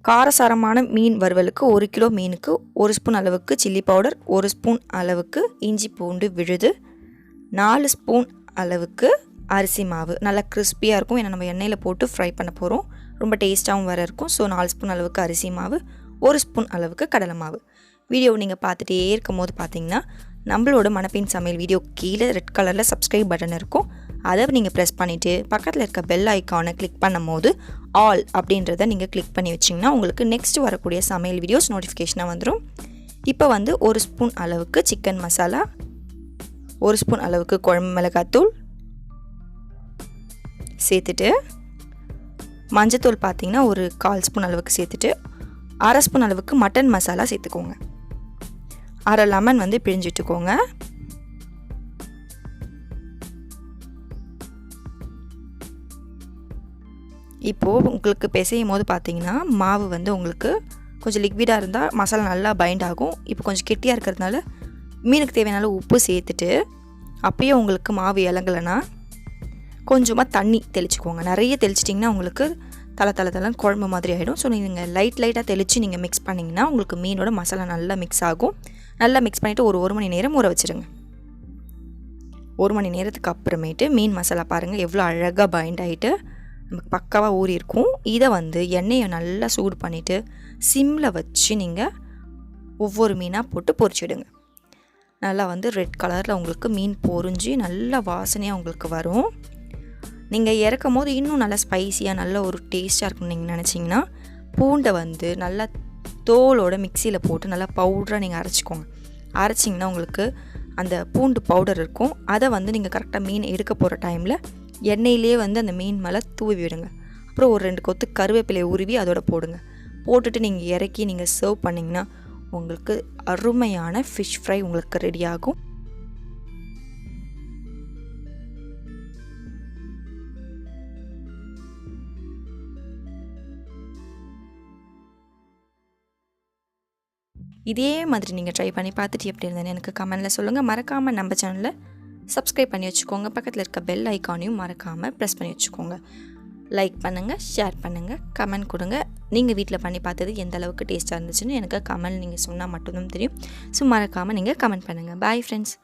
காரசாரமான மீன் வறுவலுக்கு 1 கிலோ மீனுக்கு 1 ஸ்பூன் அளவுக்கு சில்லி பவுடர், 1 ஸ்பூன் அளவுக்கு இஞ்சி பூண்டு விழுது, 4 ஸ்பூன் அளவுக்கு அரிசி மாவு. நல்லா கிறிஸ்பியாக இருக்கும், ஏன்னா நம்ம எண்ணெயில் போட்டு ஃப்ரை பண்ண போகிறோம். ரொம்ப டேஸ்ட்டாகவும் வேறு இருக்கும். ஸோ 4 ஸ்பூன் அளவுக்கு அரிசி மாவு, 1 ஸ்பூன் அளவுக்கு கடலை மாவு. வீடியோ நீங்கள் பார்த்துட்டே இருக்கும் போது பார்த்தீங்கன்னா நம்மளோட மணப்பெண் சமையல் வீடியோ கீழே ரெட் கலரில் சப்ஸ்கிரைப் பட்டன் இருக்கும். அதை நீங்கள் ப்ரெஸ் பண்ணிவிட்டு பக்கத்தில் இருக்க பெல் ஐக்கானை கிளிக் பண்ணும் போது ஆல் அப்படின்றத நீங்கள் கிளிக் பண்ணி வச்சிங்கன்னா உங்களுக்கு நெக்ஸ்ட் வரக்கூடிய சமையல் வீடியோஸ் நோட்டிஃபிகேஷனாக வந்துடும். இப்போ வந்து 1 ஸ்பூன் அளவுக்கு சிக்கன் மசாலா, 1 ஸ்பூன் அளவுக்கு குழம்பு மிளகாத்தூள் சேர்த்துட்டு, மஞ்சத்தூள் பார்த்திங்கன்னா ஒரு 1/4 ஸ்பூன் அளவுக்கு சேர்த்துட்டு, 1/2 ஸ்பூன் அளவுக்கு மட்டன் மசாலா சேர்த்துக்கோங்க. 1/2 லெமன் வந்து பிழிஞ்சு விட்டுக்கோங்க. இப்போது உங்களுக்கு பிசையும் போது பார்த்தீங்கன்னா மாவு வந்து உங்களுக்கு கொஞ்சம் லிக்விடாக இருந்தால் மசாலா நல்லா பைண்ட் ஆகும். இப்போ கொஞ்சம் கெட்டியாக இருக்கிறதுனால மீனுக்கு தேவையான உப்பு சேர்த்துட்டு, அப்பயே உங்களுக்கு மாவு இலங்கலைன்னா கொஞ்சமாக தண்ணி தெளிச்சுக்கோங்க. நிறைய தெளிச்சிட்டிங்கன்னா உங்களுக்கு தலை குழம்பு மாதிரி ஆகிடும். ஸோ நீங்கள் லைட்டாக தெளித்து நீங்கள் மிக்ஸ் பண்ணிங்கன்னா உங்களுக்கு மீனோட மசாலா நல்லா மிக்ஸ் ஆகும். நல்லா மிக்ஸ் பண்ணிவிட்டு ஒரு 1 மணி நேரம் ஊற வச்சுருங்க. 1 மணி நேரத்துக்கு அப்புறமேட்டு மீன் மசாலா பாருங்கள் எவ்வளோ அழகாக பைண்ட் ஆகிட்டு நமக்கு பக்காவாக ஊறி இருக்கும். இதை வந்து எண்ணெயை நல்லா சூடு பண்ணிவிட்டு சிம்மில் வச்சு நீங்கள் ஒவ்வொரு மீனாக போட்டு பொரிச்சிடுங்க. நல்லா வந்து ரெட் கலரில் உங்களுக்கு மீன் பொரிஞ்சு நல்லா வாசனையாக உங்களுக்கு வரும். நீங்கள் இறக்கும் போது இன்னும் நல்லா ஸ்பைஸியாக நல்ல ஒரு டேஸ்ட்டாக இருக்கும்னு நீங்கள் நினச்சிங்கன்னா பூண்டை வந்து நல்லா தோலோட மிக்சியில் போட்டு நல்லா பவுடராக நீங்கள் அரைச்சிக்கோங்க. அரைச்சிங்கன்னா உங்களுக்கு அந்த பூண்டு பவுடர் இருக்கும். அதை வந்து நீங்கள் கரெக்டாக மீன் எடுக்க போகிற டைமில் எண்ணெயிலே வந்து அந்த மீன் மேலே தூவி விடுங்க. அப்புறம் ஒரு 2 கொத்து கருவேப்பிலையை உருவி அதோட போடுங்க. போட்டுட்டு நீங்கள் இறக்கி நீங்கள் சர்வ் பண்ணிங்கன்னா உங்களுக்கு அருமையான ஃபிஷ் ஃப்ரை உங்களுக்கு ரெடி ஆகும். இதே மாதிரி நீங்கள் ட்ரை பண்ணி பார்த்துட்டு எப்படி இருந்தேன்னு எனக்கு கமெண்டில் சொல்லுங்கள். மறக்காமல் நம்ம சேனலில் சப்ஸ்கிரைப் பண்ணி வச்சுக்கோங்க. பக்கத்தில் இருக்க பெல் ஐக்கானையும் மறக்காமல் ப்ரெஸ் பண்ணி வச்சுக்கோங்க. லைக் பண்ணுங்கள், ஷேர் பண்ணுங்கள், கமெண்ட் கொடுங்க. நீங்கள் வீட்டில் பண்ணி பார்த்தது எந்த அளவுக்கு டேஸ்ட்டாக இருந்துச்சுன்னு எனக்கு கமெண்ட் நீங்கள் சொன்னால் மட்டும்தான் தெரியும். ஸோ மறக்காமல் நீங்கள் கமெண்ட் பண்ணுங்கள். Bye friends.